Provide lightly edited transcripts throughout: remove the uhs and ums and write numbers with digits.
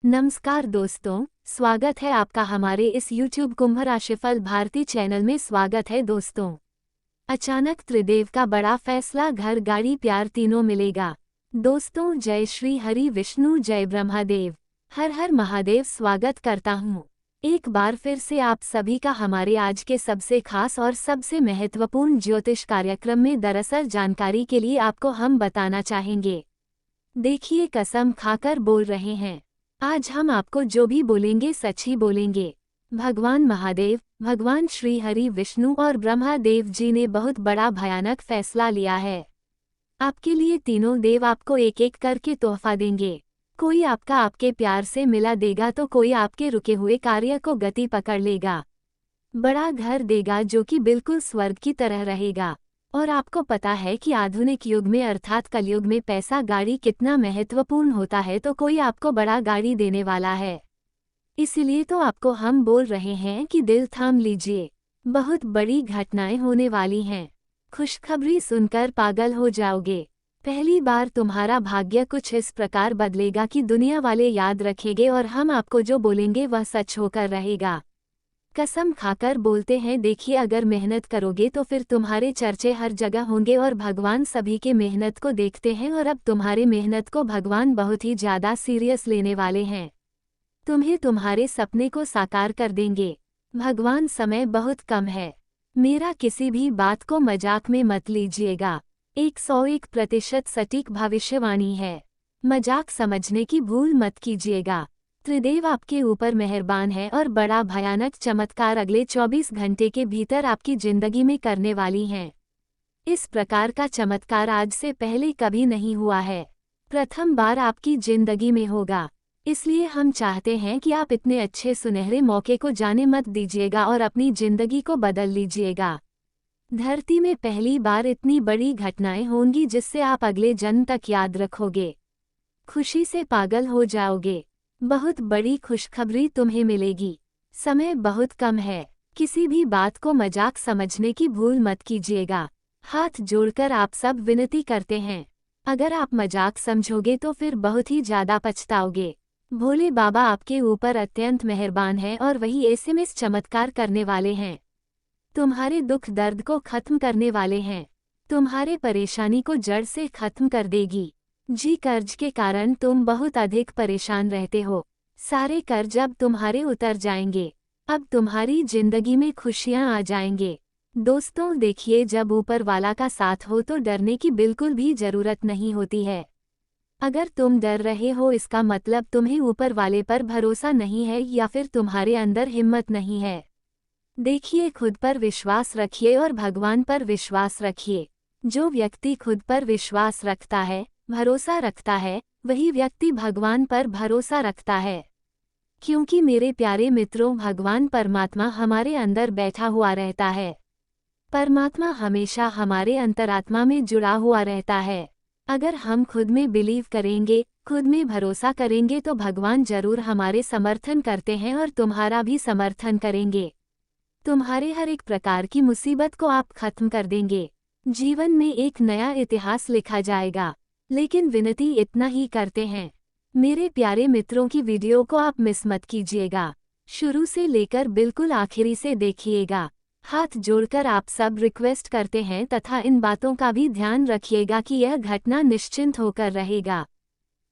नमस्कार दोस्तों, स्वागत है आपका हमारे इस YouTube कुंभ राशिफल भारती चैनल में। स्वागत है दोस्तों। अचानक त्रिदेव का बड़ा फैसला, घर गाड़ी प्यार तीनों मिलेगा। दोस्तों, जय श्री हरि विष्णु, जय ब्रह्मदेव, हर हर महादेव। स्वागत करता हूँ एक बार फिर से आप सभी का हमारे आज के सबसे खास और सबसे महत्वपूर्ण ज्योतिष कार्यक्रम में। दरअसल जानकारी के लिए आपको हम बताना चाहेंगे, देखिए कसम खाकर बोल रहे हैं, आज हम आपको जो भी बोलेंगे सच ही बोलेंगे। भगवान महादेव, भगवान श्री हरि विष्णु और ब्रह्मदेव जी ने बहुत बड़ा भयानक फैसला लिया है। आपके लिए तीनों देव आपको एक एक करके तोहफा देंगे। कोई आपका आपके प्यार से मिला देगा तो कोई आपके रुके हुए कार्य को गति पकड़ लेगा। बड़ा घर देगा जो कि बिल्कुल स्वर्ग की तरह रहेगा। और आपको पता है कि आधुनिक युग में अर्थात कलयुग में पैसा गाड़ी कितना महत्वपूर्ण होता है, तो कोई आपको बड़ा गाड़ी देने वाला है। इसलिए तो आपको हम बोल रहे हैं कि दिल थाम लीजिए, बहुत बड़ी घटनाएं होने वाली हैं। खुशखबरी सुनकर पागल हो जाओगे। पहली बार तुम्हारा भाग्य कुछ इस प्रकार बदलेगा कि दुनिया वाले याद रखेंगे और हम आपको जो बोलेंगे वह सच होकर रहेगा। कसम खाकर बोलते हैं, देखिए अगर मेहनत करोगे तो फिर तुम्हारे चर्चे हर जगह होंगे और भगवान सभी के मेहनत को देखते हैं और अब तुम्हारे मेहनत को भगवान बहुत ही ज़्यादा सीरियस लेने वाले हैं। तुम्हें तुम्हारे सपने को साकार कर देंगे। भगवान, समय बहुत कम है, मेरा किसी भी बात को मजाक में मत लीजिएगा। 101% सटीक भविष्यवाणी है, मजाक समझने की भूल मत कीजिएगा। त्रिदेव आपके ऊपर मेहरबान है और बड़ा भयानक चमत्कार अगले 24 घंटे के भीतर आपकी जिंदगी में करने वाली हैं। इस प्रकार का चमत्कार आज से पहले कभी नहीं हुआ है, प्रथम बार आपकी जिंदगी में होगा। इसलिए हम चाहते हैं कि आप इतने अच्छे सुनहरे मौके को जाने मत दीजिएगा और अपनी जिंदगी को बदल लीजिएगा। धरती में पहली बार इतनी बड़ी घटनाएं होंगी जिससे आप अगले जन्म तक याद रखोगे, खुशी से पागल हो जाओगे। बहुत बड़ी खुशखबरी तुम्हें मिलेगी। समय बहुत कम है, किसी भी बात को मजाक समझने की भूल मत कीजिएगा। हाथ जोड़कर आप सब विनती करते हैं, अगर आप मजाक समझोगे तो फिर बहुत ही ज़्यादा पछताओगे। भोले बाबा आपके ऊपर अत्यंत मेहरबान है और वही एसएमएस चमत्कार करने वाले हैं। तुम्हारे दुख दर्द को खत्म करने वाले हैं, तुम्हारे परेशानी को जड़ से खत्म कर देगी। जी, कर्ज के कारण तुम बहुत अधिक परेशान रहते हो, सारे कर्ज अब तुम्हारे उतर जाएंगे। अब तुम्हारी जिंदगी में खुशियां आ जाएंगे। दोस्तों देखिए, जब ऊपर वाला का साथ हो तो डरने की बिल्कुल भी जरूरत नहीं होती है। अगर तुम डर रहे हो इसका मतलब तुम्हें ऊपर वाले पर भरोसा नहीं है या फिर तुम्हारे अंदर हिम्मत नहीं है। देखिए, खुद पर विश्वास रखिए और भगवान पर विश्वास रखिए। जो व्यक्ति खुद पर विश्वास रखता है, भरोसा रखता है, वही व्यक्ति भगवान पर भरोसा रखता है। क्योंकि मेरे प्यारे मित्रों, भगवान परमात्मा हमारे अंदर बैठा हुआ रहता है। परमात्मा हमेशा हमारे अंतरात्मा में जुड़ा हुआ रहता है। अगर हम खुद में बिलीव करेंगे, खुद में भरोसा करेंगे तो भगवान जरूर हमारे समर्थन करते हैं और तुम्हारा भी समर्थन करेंगे। तुम्हारे हर एक प्रकार की मुसीबत को आप खत्म कर देंगे। जीवन में एक नया इतिहास लिखा जाएगा। लेकिन विनती इतना ही करते हैं, मेरे प्यारे मित्रों की वीडियो को आप मिस मत कीजिएगा, शुरू से लेकर बिल्कुल आखिरी से देखिएगा। हाथ जोड़कर आप सब रिक्वेस्ट करते हैं तथा इन बातों का भी ध्यान रखिएगा कि यह घटना निश्चिंत होकर रहेगा।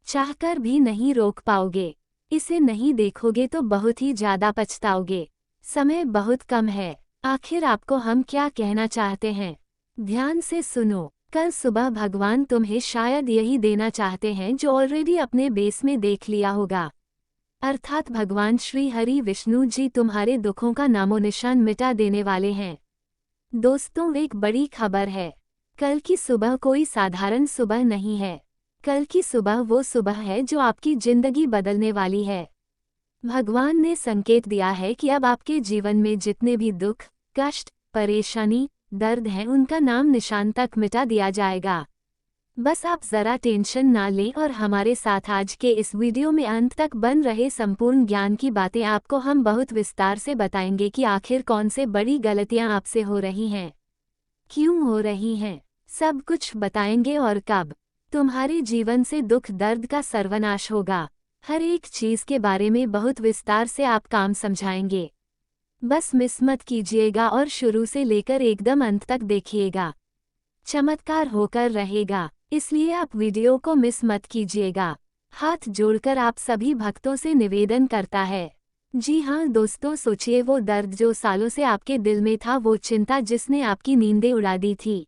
चाहकर भी नहीं रोक पाओगे, इसे नहीं देखोगे तो बहुत ही ज़्यादा पछताओगे। समय बहुत कम है, आखिर आपको हम क्या कहना चाहते हैं, ध्यान से सुनो। कल सुबह भगवान तुम्हें शायद यही देना चाहते हैं जो ऑलरेडी अपने बेस में देख लिया होगा, अर्थात भगवान श्री हरि विष्णु जी तुम्हारे दुखों का नामो निशान मिटा देने वाले हैं। दोस्तों, एक बड़ी खबर है, कल की सुबह कोई साधारण सुबह नहीं है। कल की सुबह वो सुबह है जो आपकी जिंदगी बदलने वाली है। भगवान ने संकेत दिया है कि अब आपके जीवन में जितने भी दुख, कष्ट, परेशानी, दर्द है, उनका नाम निशान तक मिटा दिया जाएगा। बस आप ज़रा टेंशन ना लें और हमारे साथ आज के इस वीडियो में अंत तक बन रहे संपूर्ण ज्ञान की बातें आपको हम बहुत विस्तार से बताएंगे कि आखिर कौन से बड़ी गलतियां आपसे हो रही हैं, क्यों हो रही हैं, सब कुछ बताएंगे और कब तुम्हारे जीवन से दुख दर्द का सर्वनाश होगा। हर एक चीज के बारे में बहुत विस्तार से आप काम समझाएंगे। बस मिस मत कीजिएगा और शुरू से लेकर एकदम अंत तक देखिएगा। चमत्कार होकर रहेगा, इसलिए आप वीडियो को मिस मत कीजिएगा। हाथ जोड़कर आप सभी भक्तों से निवेदन करता है। जी हाँ दोस्तों, सोचिए वो दर्द जो सालों से आपके दिल में था, वो चिंता जिसने आपकी नींदें उड़ा दी थी,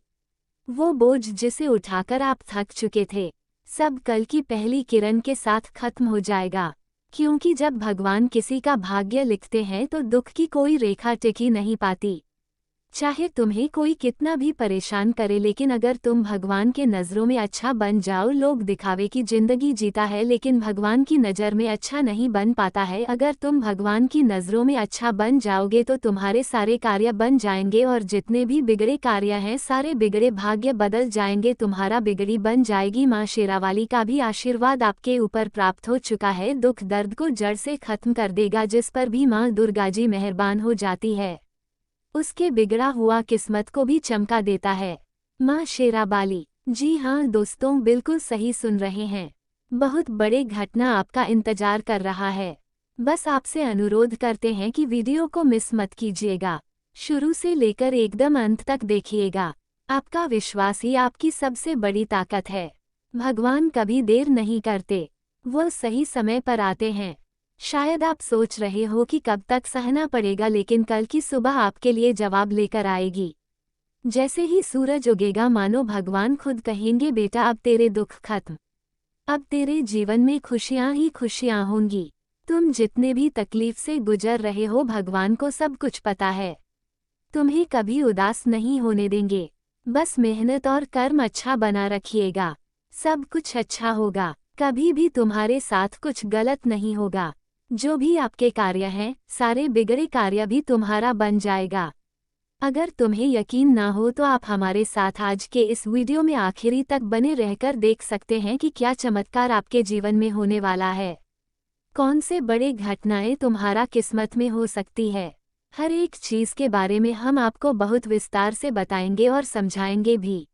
वो बोझ जिसे उठाकर आप थक चुके थे, सब कल की पहली किरण के साथ खत्म हो जाएगा। क्योंकि जब भगवान किसी का भाग्य लिखते हैं तो दुख की कोई रेखा टिक ही नहीं पाती। चाहे तुम्हें कोई कितना भी परेशान करे, लेकिन अगर तुम भगवान के नज़रों में अच्छा बन जाओ। लोग दिखावे की जिंदगी जीता है लेकिन भगवान की नज़र में अच्छा नहीं बन पाता है। अगर तुम भगवान की नज़रों में अच्छा बन जाओगे तो तुम्हारे सारे कार्य बन जाएंगे और जितने भी बिगड़े कार्य हैं सारे बिगड़े भाग्य बदल जाएंगे। तुम्हारा बिगड़ी बन जाएगी। माँ शेरावाली का भी आशीर्वाद आपके ऊपर प्राप्त हो चुका है। दुख दर्द को जड़ से खत्म कर देगा। जिस पर भी माँ दुर्गा जी मेहरबान हो जाती है, उसके बिगड़ा हुआ किस्मत को भी चमका देता है माँ शेरावाली। जी हाँ दोस्तों, बिल्कुल सही सुन रहे हैं। बहुत बड़े घटना आपका इंतजार कर रहा है। बस आपसे अनुरोध करते हैं कि वीडियो को मिस मत कीजिएगा, शुरू से लेकर एकदम अंत तक देखिएगा। आपका विश्वास ही आपकी सबसे बड़ी ताकत है। भगवान कभी देर नहीं करते, वो सही समय पर आते हैं। शायद आप सोच रहे हो कि कब तक सहना पड़ेगा, लेकिन कल की सुबह आपके लिए जवाब लेकर आएगी। जैसे ही सूरज उगेगा मानो भगवान खुद कहेंगे, बेटा अब तेरे दुख खत्म, अब तेरे जीवन में खुशियां ही खुशियां होंगी। तुम जितने भी तकलीफ से गुजर रहे हो भगवान को सब कुछ पता है। तुम्हें कभी उदास नहीं होने देंगे। बस मेहनत और कर्म अच्छा बना रखिएगा, सब कुछ अच्छा होगा। कभी भी तुम्हारे साथ कुछ गलत नहीं होगा। जो भी आपके कार्य हैं सारे बिगड़े कार्य भी तुम्हारा बन जाएगा। अगर तुम्हें यकीन ना हो तो आप हमारे साथ आज के इस वीडियो में आखिरी तक बने रहकर देख सकते हैं कि क्या चमत्कार आपके जीवन में होने वाला है। कौन से बड़े घटनाएं तुम्हारा किस्मत में हो सकती है। हर एक चीज के बारे में हम आपको बहुत विस्तार से बताएंगे और समझाएंगे भी।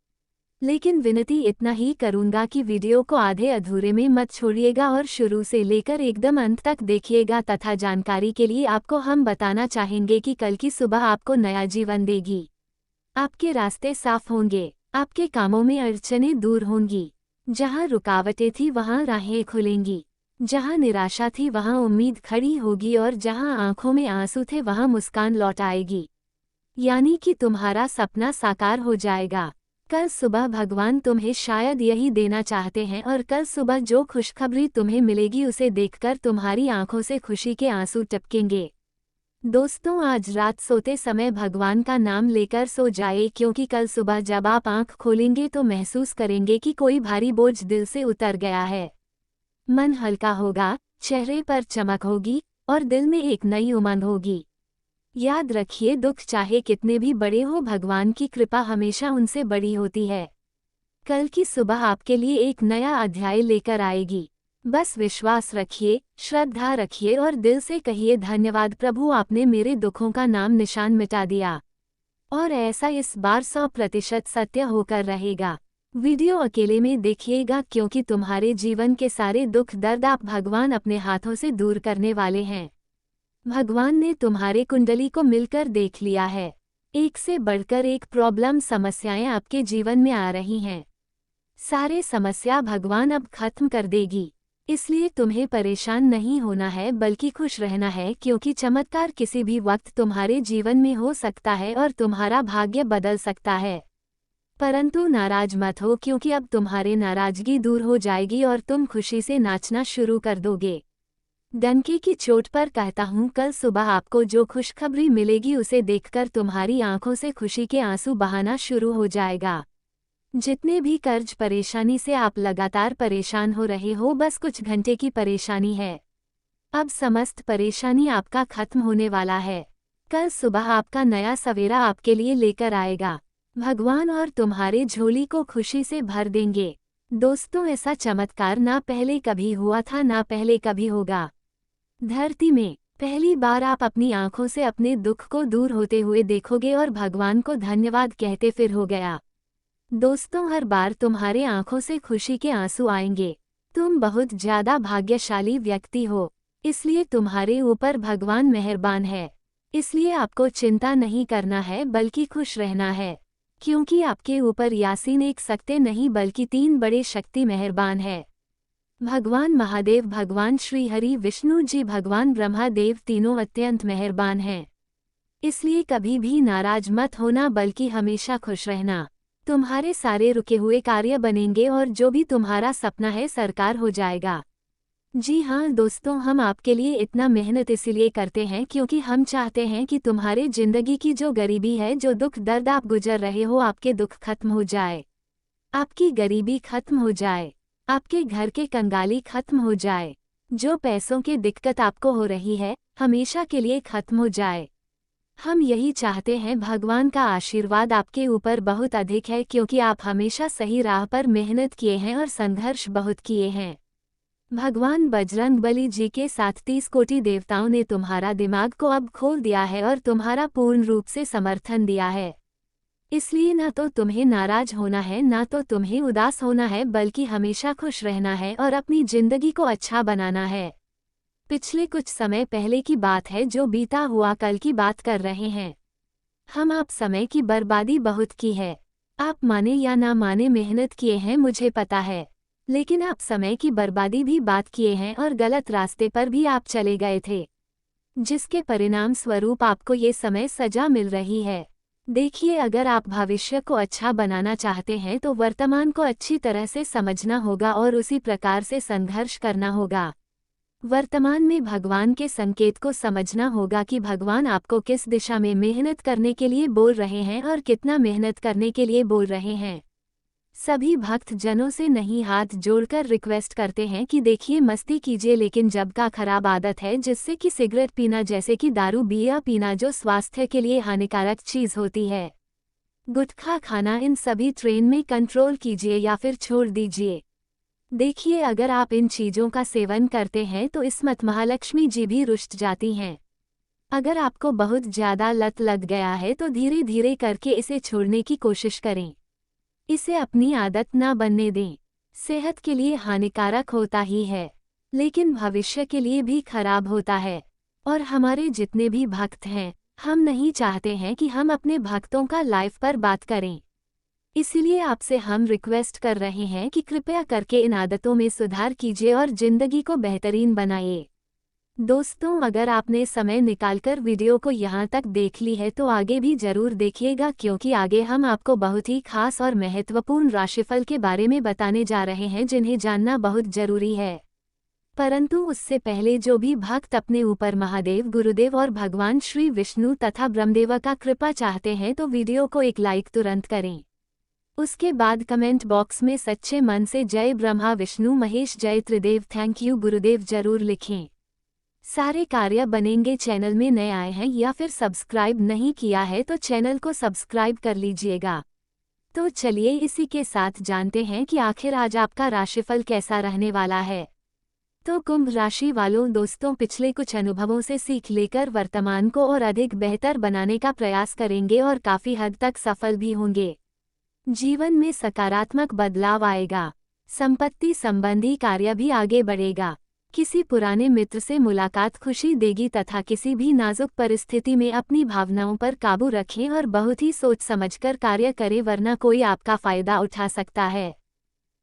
लेकिन विनती इतना ही करूंगा कि वीडियो को आधे अधूरे में मत छोड़िएगा और शुरू से लेकर एकदम अंत तक देखिएगा। तथा जानकारी के लिए आपको हम बताना चाहेंगे कि कल की सुबह आपको नया जीवन देगी। आपके रास्ते साफ होंगे, आपके कामों में अड़चनें दूर होंगी। जहां रुकावटें थी वहां राहें खुलेंगी, जहां निराशा थी वहां उम्मीद खड़ी होगी और जहां आंखों में आंसू थे वहां मुस्कान लौट आएगी। यानी कि तुम्हारा सपना साकार हो जाएगा। कल सुबह भगवान तुम्हें शायद यही देना चाहते हैं और कल सुबह जो खुशखबरी तुम्हें मिलेगी उसे देखकर तुम्हारी आंखों से खुशी के आंसू टपकेंगे। दोस्तों, आज रात सोते समय भगवान का नाम लेकर सो जाए, क्योंकि कल सुबह जब आप आंख खोलेंगे तो महसूस करेंगे कि कोई भारी बोझ दिल से उतर गया है। मन हल्का होगा, चेहरे पर चमक होगी और दिल में एक नई उमंग होगी। याद रखिए, दुख चाहे कितने भी बड़े हो, भगवान की कृपा हमेशा उनसे बड़ी होती है। कल की सुबह आपके लिए एक नया अध्याय लेकर आएगी। बस विश्वास रखिए, श्रद्धा रखिए और दिल से कहिए, धन्यवाद प्रभु, आपने मेरे दुखों का नाम निशान मिटा दिया। और ऐसा इस बार 100% सत्य होकर रहेगा। वीडियो अकेले में देखिएगा, क्योंकि तुम्हारे जीवन के सारे दुख दर्द आप भगवान अपने हाथों से दूर करने वाले हैं। भगवान ने तुम्हारे कुंडली को मिलकर देख लिया है। एक से बढ़कर एक प्रॉब्लम समस्याएं आपके जीवन में आ रही हैं। सारे समस्या भगवान अब खत्म कर देगी। इसलिए तुम्हें परेशान नहीं होना है, बल्कि खुश रहना है, क्योंकि चमत्कार किसी भी वक्त तुम्हारे जीवन में हो सकता है और तुम्हारा भाग्य बदल सकता है। परंतु नाराज मत हो, क्योंकि अब तुम्हारी नाराजगी दूर हो जाएगी और तुम खुशी से नाचना शुरू कर दोगे। डंके की चोट पर कहता हूँ, कल सुबह आपको जो खुशखबरी मिलेगी उसे देखकर तुम्हारी आंखों से खुशी के आंसू बहाना शुरू हो जाएगा। जितने भी कर्ज परेशानी से आप लगातार परेशान हो रहे हो, बस कुछ घंटे की परेशानी है। अब समस्त परेशानी आपका खत्म होने वाला है। कल सुबह आपका नया सवेरा आपके लिए लेकर आएगा भगवान, और तुम्हारे झोली को खुशी से भर देंगे। दोस्तों, ऐसा चमत्कार ना पहले कभी हुआ था, ना पहले कभी होगा। धरती में पहली बार आप अपनी आंखों से अपने दुख को दूर होते हुए देखोगे और भगवान को धन्यवाद कहते फिर हो गया। दोस्तों, हर बार तुम्हारे आंखों से खुशी के आंसू आएंगे। तुम बहुत ज्यादा भाग्यशाली व्यक्ति हो, इसलिए तुम्हारे ऊपर भगवान मेहरबान है। इसलिए आपको चिंता नहीं करना है बल्कि खुश रहना है, क्योंकि आपके ऊपर यासीन एक सकते नहीं बल्कि 3 बड़े शक्ति मेहरबान है। भगवान महादेव, भगवान श्री हरि, विष्णु जी, भगवान ब्रह्मादेव तीनों अत्यंत मेहरबान हैं। इसलिए कभी भी नाराज मत होना बल्कि हमेशा खुश रहना। तुम्हारे सारे रुके हुए कार्य बनेंगे और जो भी तुम्हारा सपना है साकार हो जाएगा। जी हाँ दोस्तों, हम आपके लिए इतना मेहनत इसलिए करते हैं क्योंकि हम चाहते हैं कि तुम्हारे जिंदगी की जो गरीबी है, जो दुख दर्द आप गुजर रहे हो, आपके दुख खत्म हो जाए, आपकी गरीबी खत्म हो जाए, आपके घर के कंगाली खत्म हो जाए, जो पैसों की दिक्कत आपको हो रही है हमेशा के लिए खत्म हो जाए। हम यही चाहते हैं। भगवान का आशीर्वाद आपके ऊपर बहुत अधिक है क्योंकि आप हमेशा सही राह पर मेहनत किए हैं और संघर्ष बहुत किए हैं। भगवान बजरंगबली जी के साथ 30 कोटि देवताओं ने तुम्हारा दिमाग को अब खोल दिया है और तुम्हारा पूर्ण रूप से समर्थन दिया है। इसलिए ना तो तुम्हें नाराज होना है, ना तो तुम्हें उदास होना है, बल्कि हमेशा खुश रहना है और अपनी जिंदगी को अच्छा बनाना है। पिछले कुछ समय पहले की बात है, जो बीता हुआ कल की बात कर रहे हैं हम। आप समय की बर्बादी बहुत की है। आप माने या ना माने मेहनत किए हैं, मुझे पता है, लेकिन आप समय की बर्बादी भी बात किए हैं और गलत रास्ते पर भी आप चले गए थे, जिसके परिणाम स्वरूप आपको ये समय सजा मिल रही है। देखिए, अगर आप भविष्य को अच्छा बनाना चाहते हैं तो वर्तमान को अच्छी तरह से समझना होगा और उसी प्रकार से संघर्ष करना होगा। वर्तमान में भगवान के संकेत को समझना होगा कि भगवान आपको किस दिशा में मेहनत करने के लिए बोल रहे हैं और कितना मेहनत करने के लिए बोल रहे हैं। सभी भक्त जनों से नहीं, हाथ जोड़कर रिक्वेस्ट करते हैं कि देखिए, मस्ती कीजिए, लेकिन जब का खराब आदत है जिससे कि सिगरेट पीना, जैसे कि दारू बिया पीना जो स्वास्थ्य के लिए हानिकारक चीज होती है, गुटखा खाना, इन सभी ट्रेन में कंट्रोल कीजिए या फिर छोड़ दीजिए। देखिए, अगर आप इन चीजों का सेवन करते हैं तो इसमत महालक्ष्मी जी भी रुष्ट जाती हैं। अगर आपको बहुत ज्यादा लत लग गया है तो धीरे धीरे करके इसे छोड़ने की कोशिश करें। इसे अपनी आदत ना बनने दें। सेहत के लिए हानिकारक होता ही है, लेकिन भविष्य के लिए भी खराब होता है। और हमारे जितने भी भक्त हैं, हम नहीं चाहते हैं कि हम अपने भक्तों का लाइफ पर बात करें। इसलिए आपसे हम रिक्वेस्ट कर रहे हैं कि कृपया करके इन आदतों में सुधार कीजिए और जिंदगी को बेहतरीन बनाइए। दोस्तों, अगर आपने समय निकालकर वीडियो को यहाँ तक देख ली है तो आगे भी जरूर देखिएगा, क्योंकि आगे हम आपको बहुत ही खास और महत्वपूर्ण राशिफल के बारे में बताने जा रहे हैं, जिन्हें जानना बहुत जरूरी है। परंतु उससे पहले जो भी भक्त अपने ऊपर महादेव, गुरुदेव और भगवान श्री विष्णु तथा ब्रह्मदेव का कृपा चाहते हैं तो वीडियो को एक लाइक तुरंत करें। उसके बाद कमेंट बॉक्स में सच्चे मन से जय ब्रह्मा विष्णु महेश, जय त्रिदेव, थैंक यू गुरुदेव जरूर लिखें। सारे कार्य बनेंगे। चैनल में नए आए हैं या फिर सब्सक्राइब नहीं किया है तो चैनल को सब्सक्राइब कर लीजिएगा। तो चलिए इसी के साथ जानते हैं कि आखिर आज आपका राशिफल कैसा रहने वाला है। तो कुंभ राशि वालों, दोस्तों, पिछले कुछ अनुभवों से सीख लेकर वर्तमान को और अधिक बेहतर बनाने का प्रयास करेंगे और काफी हद तक सफल भी होंगे। जीवन में सकारात्मक बदलाव आएगा। संपत्ति संबंधी कार्य भी आगे बढ़ेगा। किसी पुराने मित्र से मुलाकात खुशी देगी तथा किसी भी नाजुक परिस्थिति में अपनी भावनाओं पर काबू रखें और बहुत ही सोच समझकर कार्य करें, वरना कोई आपका फायदा उठा सकता है।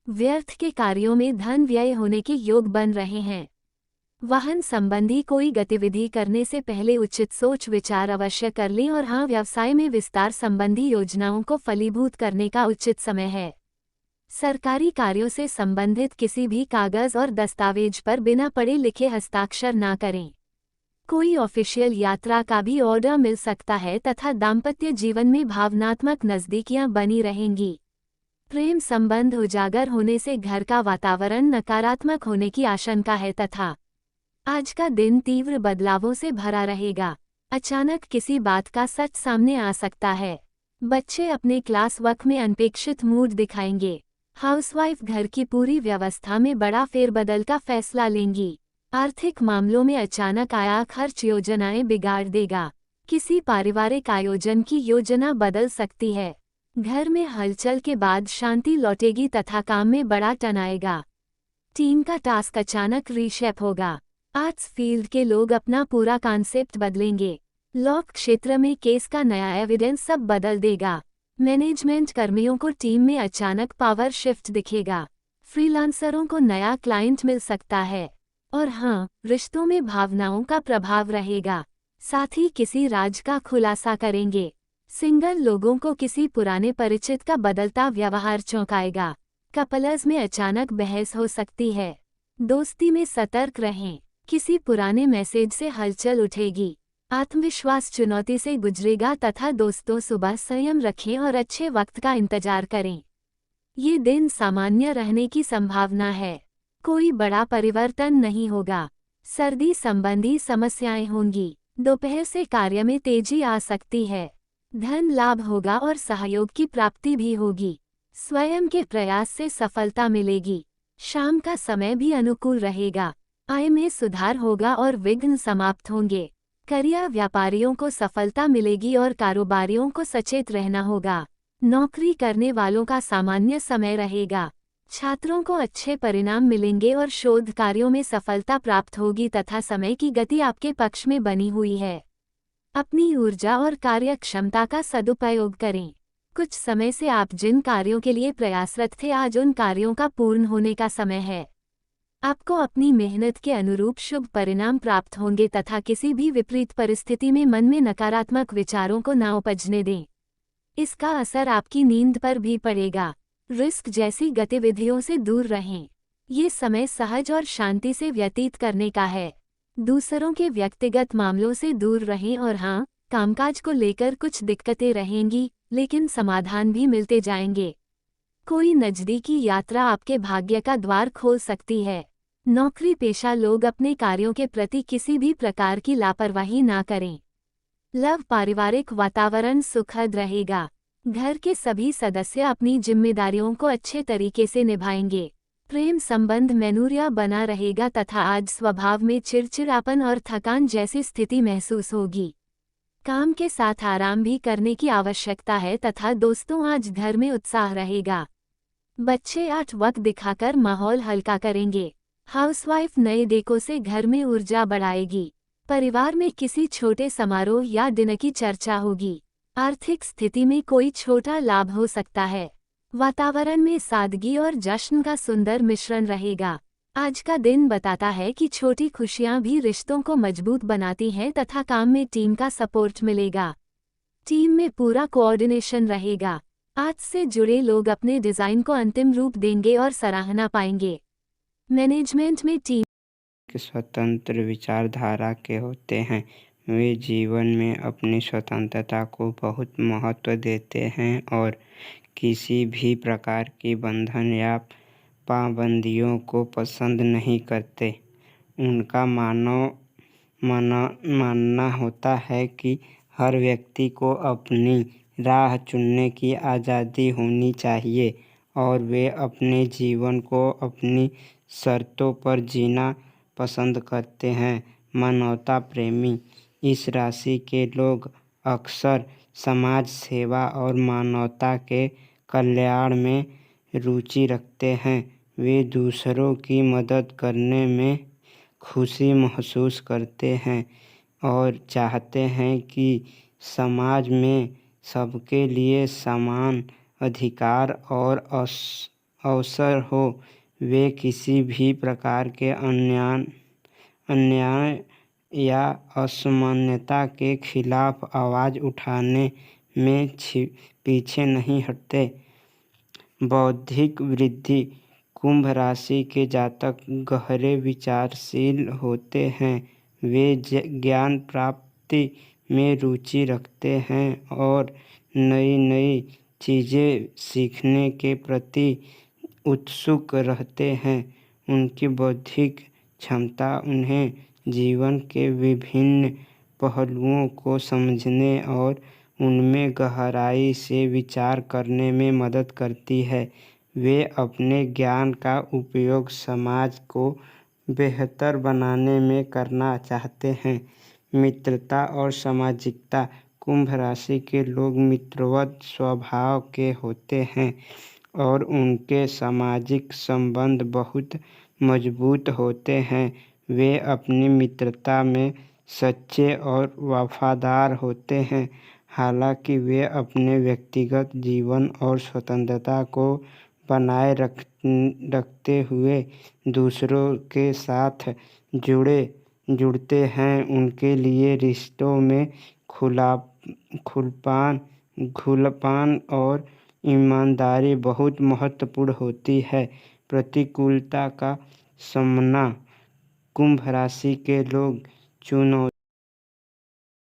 व्यर्थ के कार्यों में धन व्यय होने के योग बन रहे हैं। वाहन संबंधी कोई गतिविधि करने से पहले उचित सोच विचार अवश्य कर लें। और हाँ, व्यवसाय में विस्तार संबंधी योजनाओं को फलीभूत करने का उचित समय है। सरकारी कार्यों से संबंधित किसी भी कागज और दस्तावेज पर बिना पढ़े लिखे हस्ताक्षर ना करें। कोई ऑफिशियल यात्रा का भी ऑर्डर मिल सकता है तथा दाम्पत्य जीवन में भावनात्मक नजदीकियां बनी रहेंगी। प्रेम संबंध उजागर होने से घर का वातावरण नकारात्मक होने की आशंका है तथा आज का दिन तीव्र बदलावों से भरा रहेगा। अचानक किसी बात का सच सामने आ सकता है। बच्चे अपने क्लास वर्क में अनपेक्षित मूड दिखाएंगे। हाउसवाइफ घर की पूरी व्यवस्था में बड़ा फेरबदल का फैसला लेंगी। आर्थिक मामलों में अचानक आया खर्च योजनाएं बिगाड़ देगा। किसी पारिवारिक आयोजन की योजना बदल सकती है। घर में हलचल के बाद शांति लौटेगी तथा काम में बड़ा टन आएगा। टीम का टास्क अचानक रीशेप होगा। आर्ट्स फील्ड के लोग अपना पूरा कॉन्सेप्ट बदलेंगे। लॉ क्षेत्र में केस का नया एविडेंस सब बदल देगा। मैनेजमेंट कर्मियों को टीम में अचानक पावर शिफ्ट दिखेगा। फ्रीलांसरों को नया क्लाइंट मिल सकता है। और हाँ, रिश्तों में भावनाओं का प्रभाव रहेगा। साथ ही किसी राज का खुलासा करेंगे। सिंगल लोगों को किसी पुराने परिचित का बदलता व्यवहार चौंकाएगा। कपल्स में अचानक बहस हो सकती है। दोस्ती में सतर्क रहें। किसी पुराने मैसेज से हलचल उठेगी। आत्मविश्वास चुनौती से गुजरेगा तथा दोस्तों सुबह संयम रखें और अच्छे वक्त का इंतजार करें। ये दिन सामान्य रहने की संभावना है। कोई बड़ा परिवर्तन नहीं होगा। सर्दी संबंधी समस्याएं होंगी। दोपहर से कार्य में तेजी आ सकती है। धन लाभ होगा और सहयोग की प्राप्ति भी होगी। स्वयं के प्रयास से सफलता मिलेगी। शाम का समय भी अनुकूल रहेगा। आय में सुधार होगा और विघ्न समाप्त होंगे। करियर व्यापारियों को सफलता मिलेगी और कारोबारियों को सचेत रहना होगा। नौकरी करने वालों का सामान्य समय रहेगा। छात्रों को अच्छे परिणाम मिलेंगे और शोध कार्यों में सफलता प्राप्त होगी तथा समय की गति आपके पक्ष में बनी हुई है। अपनी ऊर्जा और कार्य क्षमता का सदुपयोग करें। कुछ समय से आप जिन कार्यों के लिए प्रयासरत थे, आज उन कार्यों का पूर्ण होने का समय है। आपको अपनी मेहनत के अनुरूप शुभ परिणाम प्राप्त होंगे तथा किसी भी विपरीत परिस्थिति में मन में नकारात्मक विचारों को ना उपजने दें। इसका असर आपकी नींद पर भी पड़ेगा। रिस्क जैसी गतिविधियों से दूर रहें। ये समय सहज और शांति से व्यतीत करने का है। दूसरों के व्यक्तिगत मामलों से दूर रहें और हाँ, कामकाज को लेकर कुछ दिक्कतें रहेंगी, लेकिन समाधान भी मिलते जाएंगे। कोई नज़दीकी यात्रा आपके भाग्य का द्वार खोल सकती है। नौकरी पेशा लोग अपने कार्यों के प्रति किसी भी प्रकार की लापरवाही ना करें। लव पारिवारिक वातावरण सुखद रहेगा। घर के सभी सदस्य अपनी जिम्मेदारियों को अच्छे तरीके से निभाएंगे। प्रेम संबंध मैनूरिया बना रहेगा तथा आज स्वभाव में चिड़चिड़ापन और थकान जैसी स्थिति महसूस होगी। काम के साथ आराम भी करने की आवश्यकता है तथा दोस्तों आज घर में उत्साह रहेगा। बच्चे 8 वक्त दिखाकर माहौल हल्का करेंगे। हाउसवाइफ नए डेकों से घर में ऊर्जा बढ़ाएगी। परिवार में किसी छोटे समारोह या दिन की चर्चा होगी। आर्थिक स्थिति में कोई छोटा लाभ हो सकता है। वातावरण में सादगी और जश्न का सुंदर मिश्रण रहेगा। आज का दिन बताता है कि छोटी खुशियां भी रिश्तों को मजबूत बनाती हैं तथा काम में टीम का सपोर्ट मिलेगा। टीम में पूरा कोऑर्डिनेशन रहेगा। आज से जुड़े लोग अपने डिजाइन को अंतिम रूप देंगे और सराहना पाएंगे। मैनेजमेंट में टीम स्वतंत्र विचारधारा के होते हैं। वे जीवन में अपनी स्वतंत्रता को बहुत महत्व देते हैं और किसी भी प्रकार की बंधन या पाबंदियों को पसंद नहीं करते। उनका मानना होता है कि हर व्यक्ति को अपनी राह चुनने की आज़ादी होनी चाहिए और वे अपने जीवन को अपनी शर्तों पर जीना पसंद करते हैं। मानवता प्रेमी इस राशि के लोग अक्सर समाज सेवा और मानवता के कल्याण में रुचि रखते हैं। वे दूसरों की मदद करने में खुशी महसूस करते हैं और चाहते हैं कि समाज में सबके लिए समान अधिकार और अवसर हो। वे किसी भी प्रकार के अन्याय या असमानता के खिलाफ आवाज़ उठाने में पीछे नहीं हटते। बौद्धिक वृद्धि कुंभ राशि के जातक गहरे विचारशील होते हैं। वे ज्ञान प्राप्ति में रुचि रखते हैं और नई नई चीज़ें सीखने के प्रति उत्सुक रहते हैं। उनकी बौद्धिक क्षमता उन्हें जीवन के विभिन्न पहलुओं को समझने और उनमें गहराई से विचार करने में मदद करती है। वे अपने ज्ञान का उपयोग समाज को बेहतर बनाने में करना चाहते हैं। मित्रता और सामाजिकता कुंभ राशि के लोग मित्रवत स्वभाव के होते हैं और उनके सामाजिक संबंध बहुत मजबूत होते हैं। वे अपनी मित्रता में सच्चे और वफादार होते हैं। हालांकि वे अपने व्यक्तिगत जीवन और स्वतंत्रता को बनाए रखते हुए दूसरों के साथ जुड़ते हैं। उनके लिए रिश्तों में खुलापन और ईमानदारी बहुत महत्वपूर्ण होती है। प्रतिकूलता का सामना कुंभ राशि के लोग चुनौती